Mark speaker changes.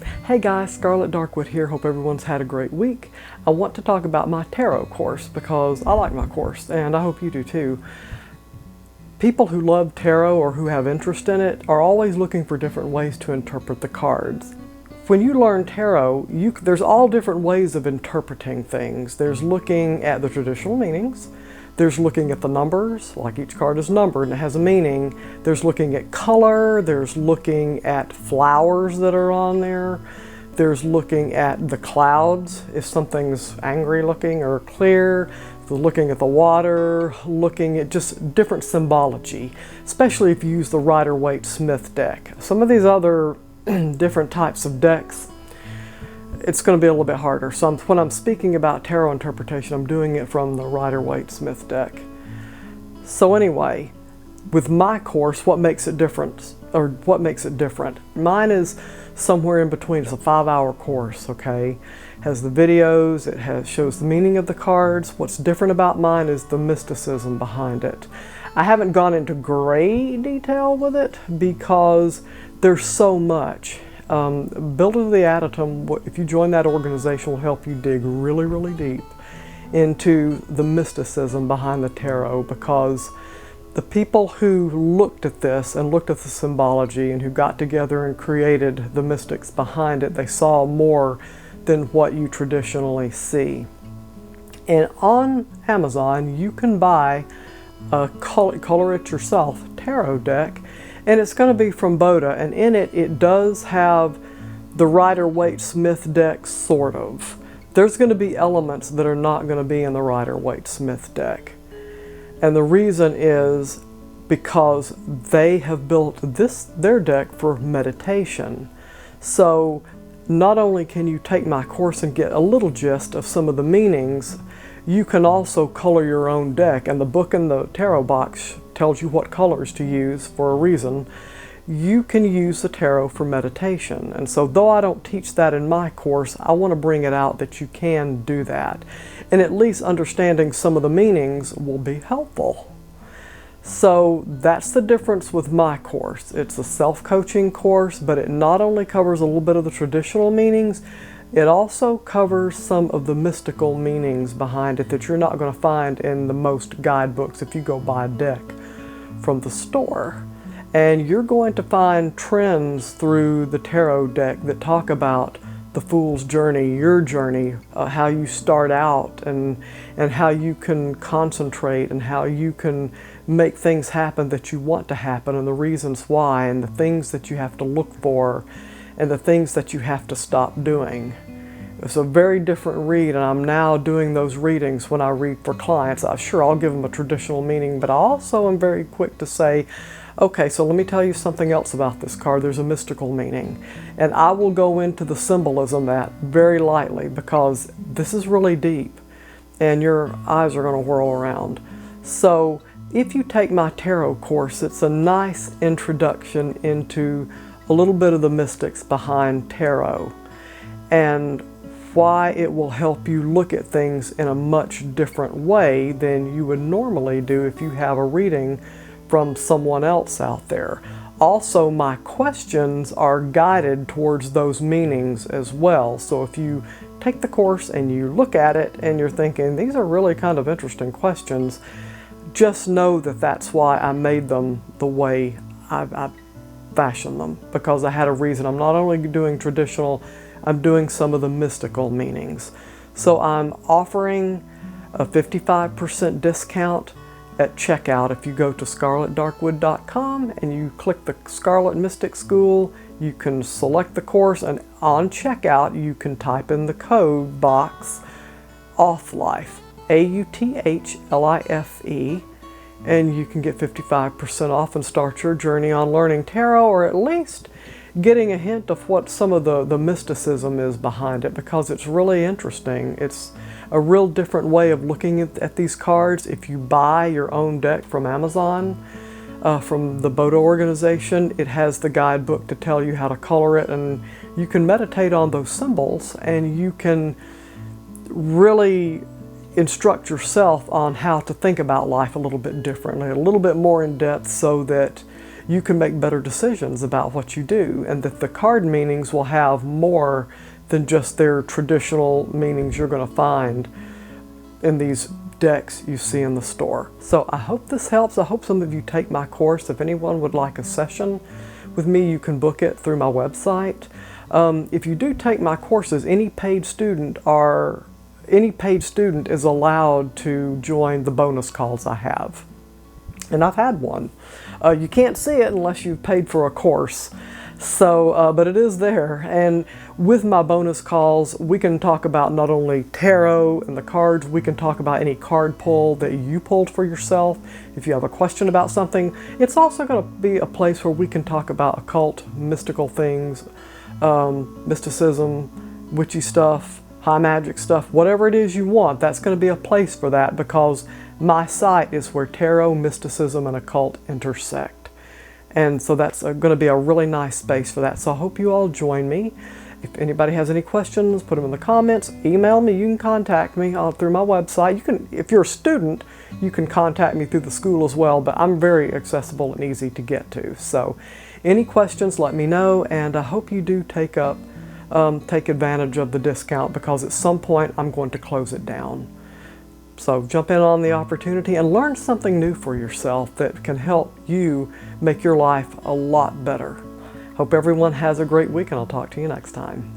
Speaker 1: Hey guys, Scarlett Darkwood here. Hope everyone's had a great week. I want to talk about my tarot course because I like my course and I hope you do too. People who love tarot or who have interest in it are always looking for different ways to interpret the cards. When you learn tarot, there's all different ways of interpreting things. There's looking at the traditional meanings. There's looking at the numbers, like each card is numbered and it has a meaning. There's looking at color. There's looking at flowers that are on there. There's looking at the clouds, if something's angry looking or clear. Looking at the water, looking at just different symbology, especially if you use the Rider-Waite-Smith deck. Some of these other different types of decks, it's going to be a little bit harder. So when I'm speaking about tarot interpretation, I'm doing it from the Rider-Waite-Smith deck. So anyway, with my course, what makes it different? Mine is somewhere in between. It's a 5-hour course, okay? Has the videos, shows the meaning of the cards. What's different about mine is the mysticism behind it. I haven't gone into great detail with it because there's so much. Builder of the Atom, if you join that organization, will help you dig really, really deep into the mysticism behind the tarot, because the people who looked at this and looked at the symbology and who got together and created the mystics behind it, they saw more than what you traditionally see. And on Amazon, you can buy a color it yourself tarot deck, and it's going to be from Boda, and in it, it does have the Rider-Waite-Smith deck, sort of. There's going to be elements that are not going to be in the Rider-Waite-Smith deck. And the reason is because they have built their deck for meditation. So not only can you take my course and get a little gist of some of the meanings, you can also color your own deck. And the book in the tarot box tells you what colors to use for a reason. You can use the tarot for meditation. And so though I don't teach that in my course, I want to bring it out that you can do that. And at least understanding some of the meanings will be helpful. So that's the difference with my course. It's a self-coaching course, but it not only covers a little bit of the traditional meanings, it also covers some of the mystical meanings behind it that you're not going to find in the most guidebooks if you go buy a deck from the store. And you're going to find trends through the tarot deck that talk about the Fool's journey, your journey, how you start out, and how you can concentrate, and how you can make things happen that you want to happen, and the reasons why, and the things that you have to look for, and the things that you have to stop doing. It's a very different read, and I'm now doing those readings when I read for clients. Sure, I'll give them a traditional meaning, but I also am very quick to say, okay, so let me tell you something else about this card. There's a mystical meaning. And I will go into the symbolism that very lightly, because this is really deep and your eyes are going to whirl around. So if you take my tarot course, it's a nice introduction into a little bit of the mystics behind tarot and why it will help you look at things in a much different way than you would normally do if you have a reading from someone else out there. Also, my questions are guided towards those meanings as well. So if you take the course and you look at it and you're thinking, these are really kind of interesting questions, just know that that's why I made them the way I fashioned them, because I had a reason. I'm not only doing traditional, I'm doing some of the mystical meanings. So I'm offering a 55% discount at checkout. If you go to scarlettdarkwood.com and you click the Scarlet Mystic School, you can select the course, and on checkout you can type in the code box AUTHLIFE, AUTHLIFE, and you can get 55% off and start your journey on learning tarot, or at least getting a hint of what some of the mysticism is behind it, because it's really interesting. It's a real different way of looking at these cards. If you buy your own deck from Amazon, from the Boda organization, it has the guidebook to tell you how to color it, and you can meditate on those symbols, and you can really instruct yourself on how to think about life a little bit differently, a little bit more in depth, so that you can make better decisions about what you do, and that the card meanings will have more than just their traditional meanings you're going to find in these decks you see in the store. So I hope this helps. I hope some of you take my course. If anyone would like a session with me, you can book it through my website. If you do take my courses, any paid student is allowed to join the bonus calls I have. And I've had one. You can't see it unless you've paid for a course. So, but it is there. And with my bonus calls, we can talk about not only tarot and the cards, we can talk about any card pull that you pulled for yourself. If you have a question about something, it's also going to be a place where we can talk about occult, mystical things, mysticism, witchy stuff, high magic stuff, whatever it is you want. That's going to be a place for that, because my site is where tarot, mysticism, and occult intersect. And so that's going to be a really nice space for that. So I hope you all join me. If anybody has any questions, put them in the comments. Email me. You can contact me through my website. You can, if you're a student, you can contact me through the school as well, but I'm very accessible and easy to get to. So any questions, let me know, and I hope you do take advantage of the discount, because at some point I'm going to close it down. So jump in on the opportunity and learn something new for yourself that can help you make your life a lot better. Hope everyone has a great week, and I'll talk to you next time.